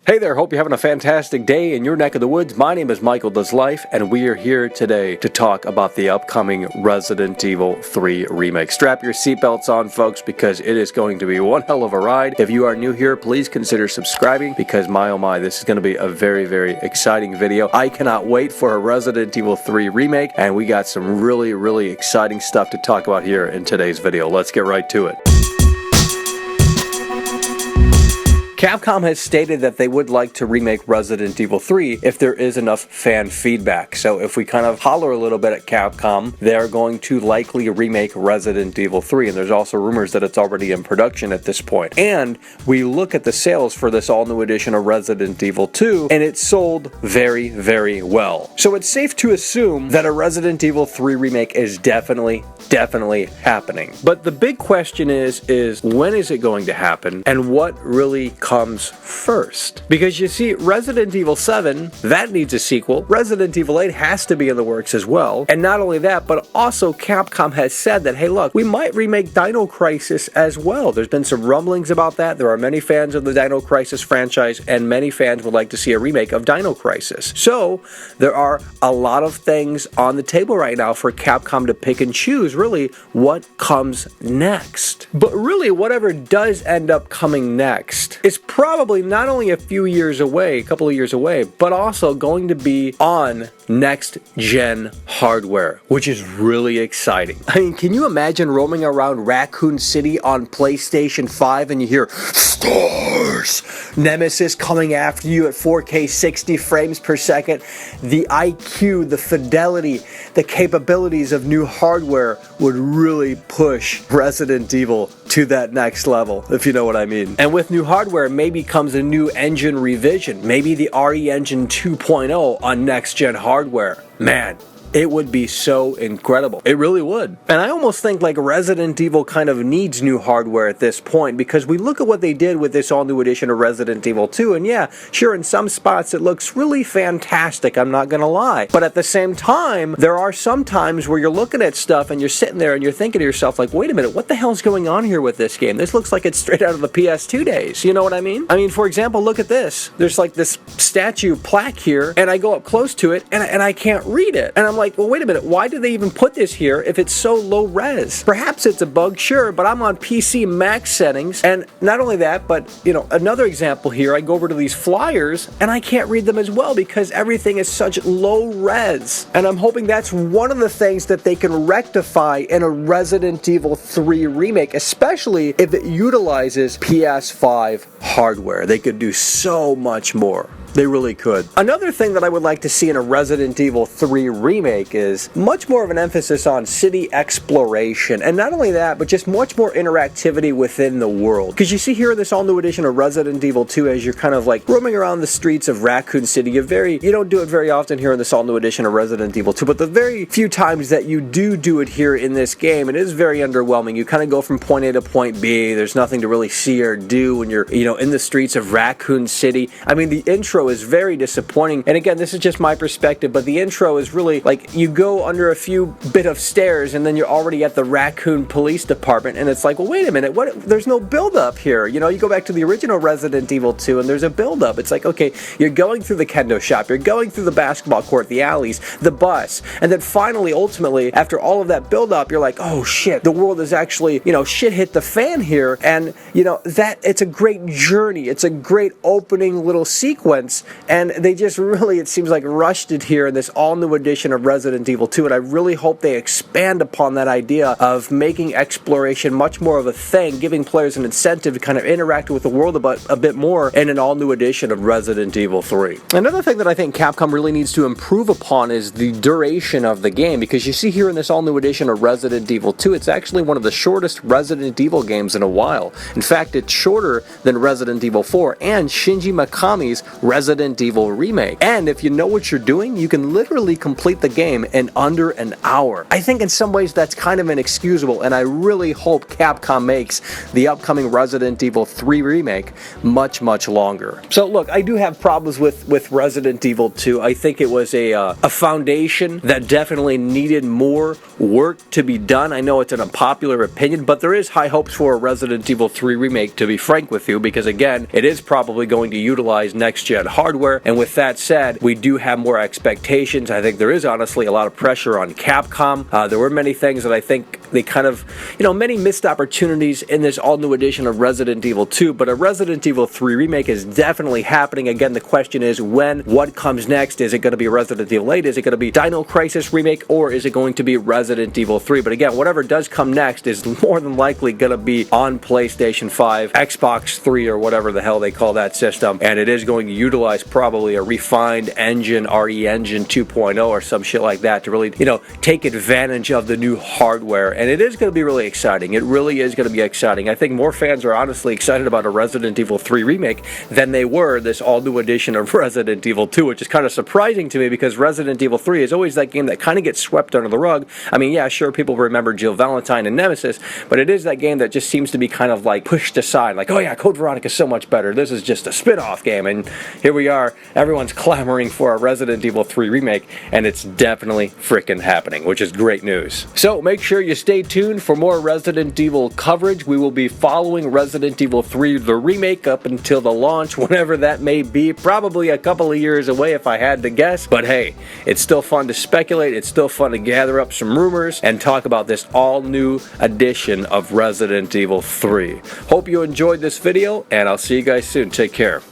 Hey there, hope you're having a fantastic day in your neck of the woods. My name is Michael Does Life, and we are here today to talk about the upcoming Resident Evil 3 Remake. Strap your seatbelts on, folks, because it is going to be one hell of a ride. If you are new here, please consider subscribing, because my oh my, this is going to be a very, very exciting video. I cannot wait for a Resident Evil 3 Remake, and we got some really, really exciting stuff to talk about here in today's video. Let's get right to it. Capcom has stated that they would like to remake Resident Evil 3 if there is enough fan feedback. So if we kind of holler a little bit at Capcom, they're going to likely remake Resident Evil 3. And there's also rumors that it's already in production at this point. And we look at the sales for this all-new edition of Resident Evil 2, and it sold very, very well. So it's safe to assume that a Resident Evil 3 remake is definitely happening. But the big question is when is it going to happen, and what really comes first? Because you see, Resident Evil 7, that needs a sequel. Resident Evil 8 has to be in the works as well. And not only that, but also Capcom has said that, hey look, we might remake Dino Crisis as well. There's been some rumblings about that. There are many fans of the Dino Crisis franchise, and many fans would like to see a remake of Dino Crisis. So there are a lot of things on the table right now for Capcom to pick and choose really what comes next. But really, whatever does end up coming next is probably not only a few years away, a couple of years away, but also going to be on next-gen hardware, which is really exciting. I mean, can you imagine roaming around Raccoon City on PlayStation 5 and you hear stars, Nemesis coming after you at 4K 60 frames per second? The IQ, the fidelity, the capabilities of new hardware would really push Resident Evil to that next level, if you know what I mean. And with new hardware, maybe comes a new engine revision, maybe the RE Engine 2.0 on next-gen hardware. Man, it would be so incredible. It really would. And I almost think like Resident Evil kind of needs new hardware at this point, because we look at what they did with this all-new edition of Resident Evil 2, and yeah, sure, in some spots it looks really fantastic, I'm not gonna lie. But at the same time, there are some times where you're looking at stuff and you're sitting there and you're thinking to yourself like, wait a minute, what the hell's going on here with this game? This looks like it's straight out of the PS2 days. You know what I mean? I mean, for example, look at this. There's like this statue plaque here, and I go up close to it and I can't read it. And I'm like, well, wait a minute, why did they even put this here if it's so low res? Perhaps it's a bug, sure, but I'm on PC max settings, and not only that, but, you know, another example here, I go over to these flyers, and I can't read them as well because everything is such low res. And I'm hoping that's one of the things that they can rectify in a Resident Evil 3 remake, especially if it utilizes PS5 hardware. They could do so much more. They really could. Another thing that I would like to see in a Resident Evil 3 remake is much more of an emphasis on city exploration. And not only that, but just much more interactivity within the world. Because you see here in this all-new edition of Resident Evil 2, as you're kind of like roaming around the streets of Raccoon City, you don't do it very often here in this all-new edition of Resident Evil 2, but the very few times that you do it here in this game, it is very underwhelming. You kind of go from point A to point B. There's nothing to really see or do when you're, in the streets of Raccoon City. I mean, the intro is very disappointing, and again, this is just my perspective, but the intro is really like you go under a few bit of stairs and then you're already at the Raccoon Police Department, and it's like, well, wait a minute, there's no build up here. You go back to the original Resident Evil 2 and there's a build up. It's like, okay, you're going through the kendo shop, you're going through the basketball court, the alleys, the bus, and then finally, ultimately, after all of that build up, you're like, oh shit, the world is actually, shit hit the fan here, and that it's a great journey, it's a great opening little sequence. And they just really, it seems like, rushed it here in this all-new edition of Resident Evil 2, and I really hope they expand upon that idea of making exploration much more of a thing, giving players an incentive to kind of interact with the world a bit more in an all-new edition of Resident Evil 3. Another thing that I think Capcom really needs to improve upon is the duration of the game, because you see here in this all-new edition of Resident Evil 2, it's actually one of the shortest Resident Evil games in a while. In fact, it's shorter than Resident Evil 4 and Shinji Mikami's Resident Resident Evil Remake. And if you know what you're doing, you can literally complete the game in under an hour. I think in some ways that's kind of inexcusable, and I really hope Capcom makes the upcoming Resident Evil 3 remake much, much longer. So look, I do have problems with Resident Evil 2. I think it was a foundation that definitely needed more work to be done. I know it's an unpopular opinion, but there is high hopes for a Resident Evil 3 remake, to be frank with you, because again, it is probably going to utilize next-gen hardware, and with that said, we do have more expectations. I think there is honestly a lot of pressure on Capcom. There were many things that I think they kind of, many missed opportunities in this all-new edition of Resident Evil 2, but a Resident Evil 3 remake is definitely happening. Again, the question is when, what comes next? Is it going to be Resident Evil 8? Is it going to be Dino Crisis remake, or is it going to be Resident Evil 3? But again, whatever does come next is more than likely going to be on PlayStation 5, Xbox 3, or whatever the hell they call that system, and it is going to utilize probably a refined engine, RE Engine 2.0 or some shit like that to really, take advantage of the new hardware, and it is going to be really exciting. It really is going to be exciting. I think more fans are honestly excited about a Resident Evil 3 remake than they were this all-new edition of Resident Evil 2, which is kind of surprising to me because Resident Evil 3 is always that game that kind of gets swept under the rug. I mean, yeah, sure, people remember Jill Valentine and Nemesis, but it is that game that just seems to be kind of like pushed aside, like, oh yeah, Code Veronica is so much better. This is just a spin-off game, and here we are. Everyone's clamoring for a Resident Evil 3 remake, and it's definitely freaking happening, which is great news. So make sure you stay tuned for more Resident Evil coverage. We will be following Resident Evil 3, the remake, up until the launch, whenever that may be, probably a couple of years away if I had to guess, but hey, it's still fun to speculate, it's still fun to gather up some rumors and talk about this all-new edition of Resident Evil 3. Hope you enjoyed this video, and I'll see you guys soon. Take care.